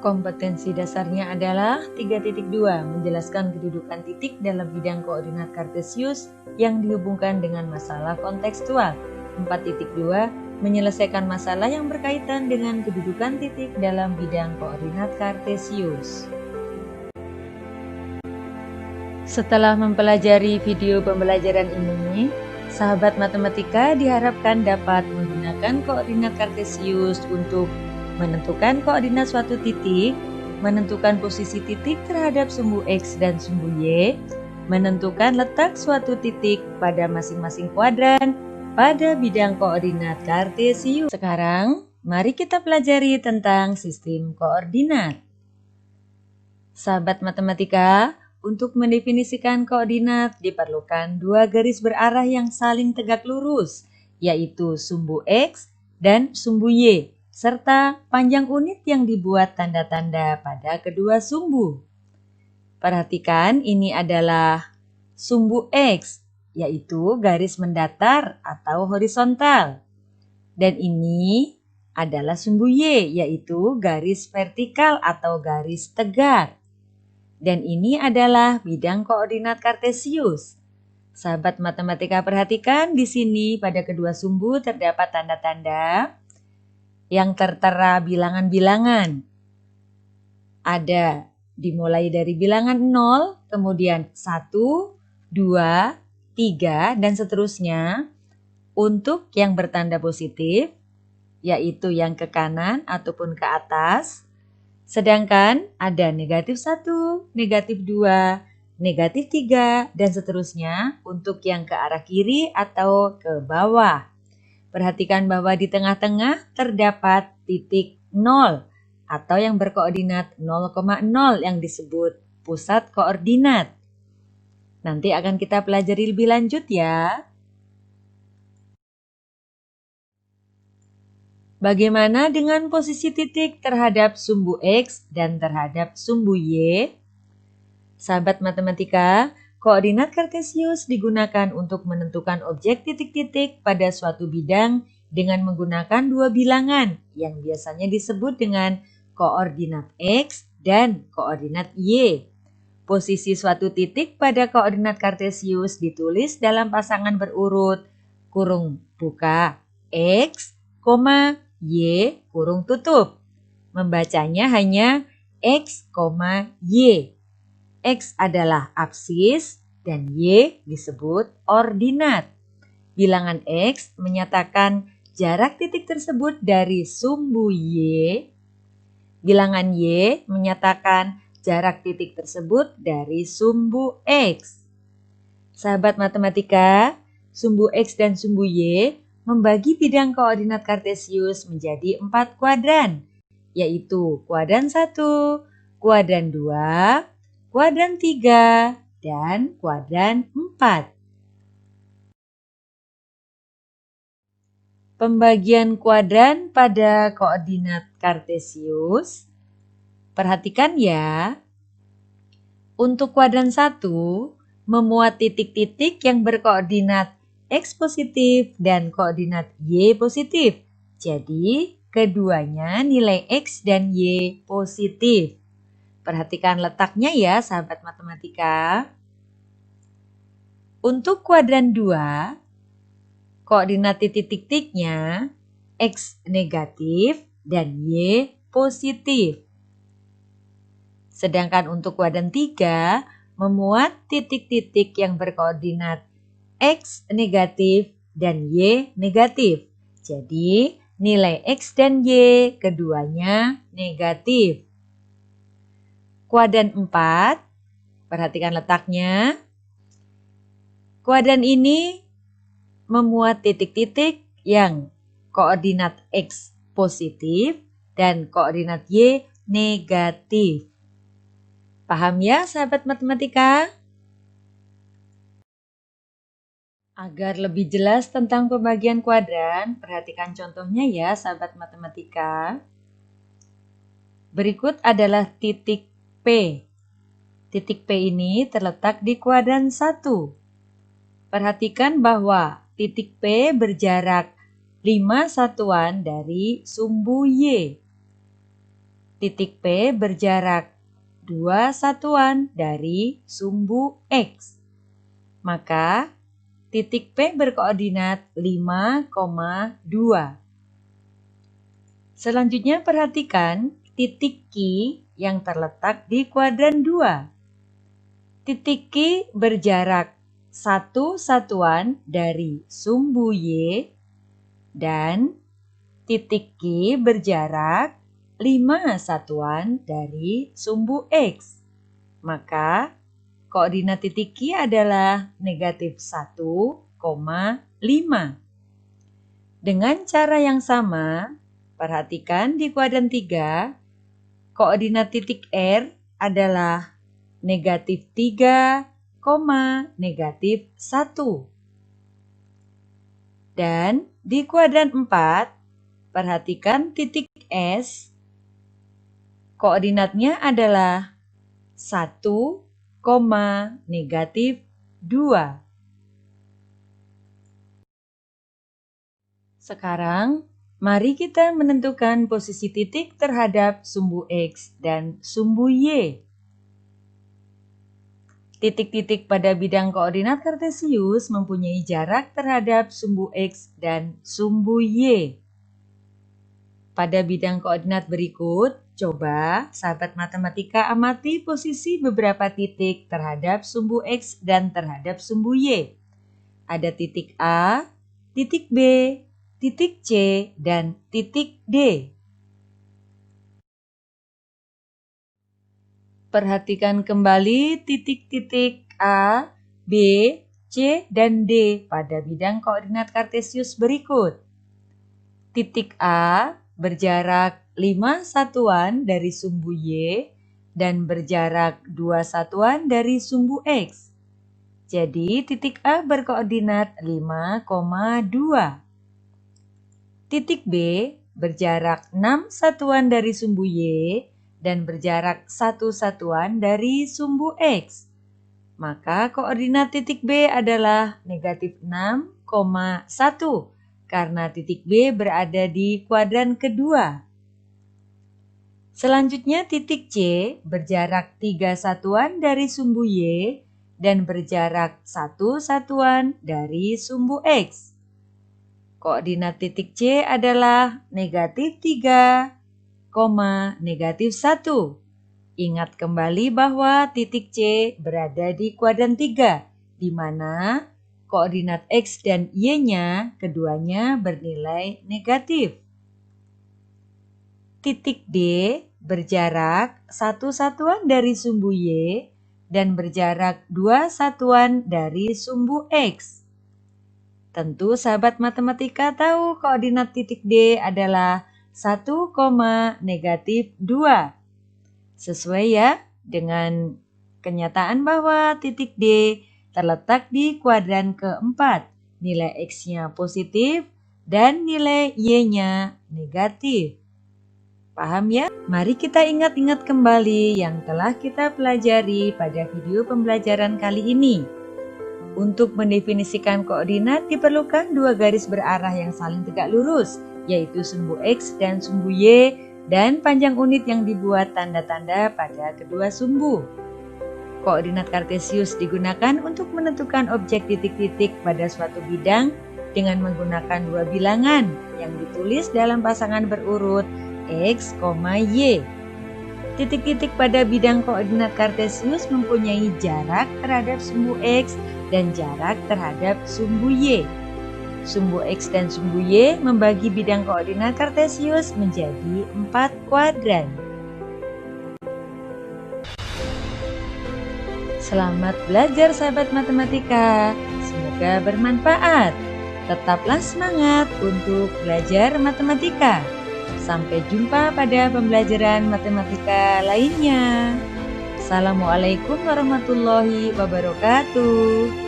Kompetensi dasarnya adalah 3.2, menjelaskan kedudukan titik dalam bidang koordinat kartesius yang dihubungkan dengan masalah kontekstual. 4.2, menyelesaikan masalah yang berkaitan dengan kedudukan titik dalam bidang koordinat kartesius. Setelah mempelajari video pembelajaran ini, sahabat matematika diharapkan dapat menggunakan koordinat kartesius untuk menentukan koordinat suatu titik, menentukan posisi titik terhadap sumbu X dan sumbu Y, menentukan letak suatu titik pada masing-masing kuadran pada bidang koordinat kartesius. Sekarang, mari kita pelajari tentang sistem koordinat. Sahabat matematika, untuk mendefinisikan koordinat diperlukan dua garis berarah yang saling tegak lurus, yaitu sumbu X dan sumbu Y, serta panjang unit yang dibuat tanda-tanda pada kedua sumbu. Perhatikan, ini adalah sumbu X, yaitu garis mendatar atau horizontal. Dan ini adalah sumbu Y, yaitu garis vertikal atau garis tegar. Dan ini adalah bidang koordinat kartesius. Sahabat matematika perhatikan, di sini pada kedua sumbu terdapat tanda-tanda yang tertera bilangan-bilangan. Ada dimulai dari bilangan 0, kemudian 1, 2, 3, dan seterusnya. Untuk yang bertanda positif, yaitu yang ke kanan ataupun ke atas. Sedangkan ada negatif 1, negatif 2, negatif 3, dan seterusnya untuk yang ke arah kiri atau ke bawah. Perhatikan bahwa di tengah-tengah terdapat titik 0 atau yang berkoordinat 0,0 yang disebut pusat koordinat. Nanti akan kita pelajari lebih lanjut ya. Bagaimana dengan posisi titik terhadap sumbu X dan terhadap sumbu Y? Sahabat matematika, koordinat kartesius digunakan untuk menentukan objek titik-titik pada suatu bidang dengan menggunakan dua bilangan yang biasanya disebut dengan koordinat X dan koordinat Y. Posisi suatu titik pada koordinat kartesius ditulis dalam pasangan berurut kurung buka X, Y, kurung tutup. Membacanya hanya X, Y. X adalah absis dan Y disebut ordinat. Bilangan X menyatakan jarak titik tersebut dari sumbu Y. Bilangan Y menyatakan jarak titik tersebut dari sumbu X. Sahabat matematika, sumbu X dan sumbu Y membagi bidang koordinat kartesius menjadi 4 kuadran, yaitu kuadran 1, kuadran 2, kuadran 3, dan kuadran 4. Pembagian kuadran pada koordinat kartesius. Perhatikan ya. Untuk kuadran 1, memuat titik-titik yang berkoordinat X positif dan koordinat Y positif. Jadi, keduanya nilai X dan Y positif. Perhatikan letaknya ya sahabat matematika. Untuk kuadran 2, koordinat titik-titiknya X negatif dan Y positif. Sedangkan untuk kuadran 3, memuat titik-titik yang berkoordinat X negatif dan Y negatif. Jadi, nilai X dan Y keduanya negatif. Kuadran 4, perhatikan letaknya. Kuadran ini memuat titik-titik yang koordinat X positif dan koordinat Y negatif. Paham ya sahabat matematika? Agar lebih jelas tentang pembagian kuadran, perhatikan contohnya ya sahabat matematika. Berikut adalah titik P. Titik P ini terletak di kuadran 1. Perhatikan bahwa titik P berjarak 5 satuan dari sumbu Y. titik P berjarak 2 satuan dari sumbu X. Maka titik P berkoordinat 5,2. Selanjutnya perhatikan titik Q yang terletak di kuadran 2. Titik Q berjarak 1 satuan dari sumbu Y dan titik Q berjarak 5 satuan dari sumbu X. Maka koordinat titik Q adalah negatif 1,5. Dengan cara yang sama, perhatikan di kuadran 3, koordinat titik R adalah negatif 3, negatif 1. Dan di kuadran 4, perhatikan titik S, koordinatnya adalah 1, negatif 2. Sekarang, mari kita menentukan posisi titik terhadap sumbu X dan sumbu Y. Titik-titik pada bidang koordinat kartesius mempunyai jarak terhadap sumbu X dan sumbu Y. Pada bidang koordinat berikut, coba sahabat matematika amati posisi beberapa titik terhadap sumbu X dan terhadap sumbu Y. Ada titik A, titik B, titik C, dan titik D. Perhatikan kembali titik-titik A, B, C, dan D pada bidang koordinat kartesius berikut. Titik A berjarak 5 satuan dari sumbu Y dan berjarak 2 satuan dari sumbu X. Jadi titik A berkoordinat 5,2. Titik B berjarak 6 satuan dari sumbu Y dan berjarak 1 satuan dari sumbu X. Maka koordinat titik B adalah negatif 6,1 karena titik B berada di kuadran kedua. Selanjutnya titik C berjarak 3 satuan dari sumbu Y dan berjarak 1 satuan dari sumbu X. Koordinat titik C adalah negatif 3, negatif 1. Ingat kembali bahwa titik C berada di kuadran 3, di mana koordinat X dan Y-nya keduanya bernilai negatif. Titik D berjarak 1 satuan dari sumbu Y dan berjarak 2 satuan dari sumbu X. Tentu sahabat matematika tahu koordinat titik D adalah 1, negatif 2. Sesuai ya dengan kenyataan bahwa titik D terletak di kuadran keempat. Nilai X-nya positif dan nilai Y-nya negatif. Paham ya? Mari kita ingat-ingat kembali yang telah kita pelajari pada video pembelajaran kali ini. Untuk mendefinisikan koordinat diperlukan dua garis berarah yang saling tegak lurus, yaitu sumbu X dan sumbu Y, dan panjang unit yang dibuat tanda-tanda pada kedua sumbu. Koordinat kartesius digunakan untuk menentukan objek titik-titik pada suatu bidang dengan menggunakan dua bilangan yang ditulis dalam pasangan berurut X, Y. Titik-titik pada bidang koordinat kartesius mempunyai jarak terhadap sumbu X dan jarak terhadap sumbu Y. Sumbu X dan sumbu Y membagi bidang koordinat kartesius menjadi 4 kuadran. Selamat belajar sahabat matematika, semoga bermanfaat. Tetaplah semangat untuk belajar matematika. Sampai jumpa pada pembelajaran matematika lainnya. Assalamualaikum warahmatullahi wabarakatuh.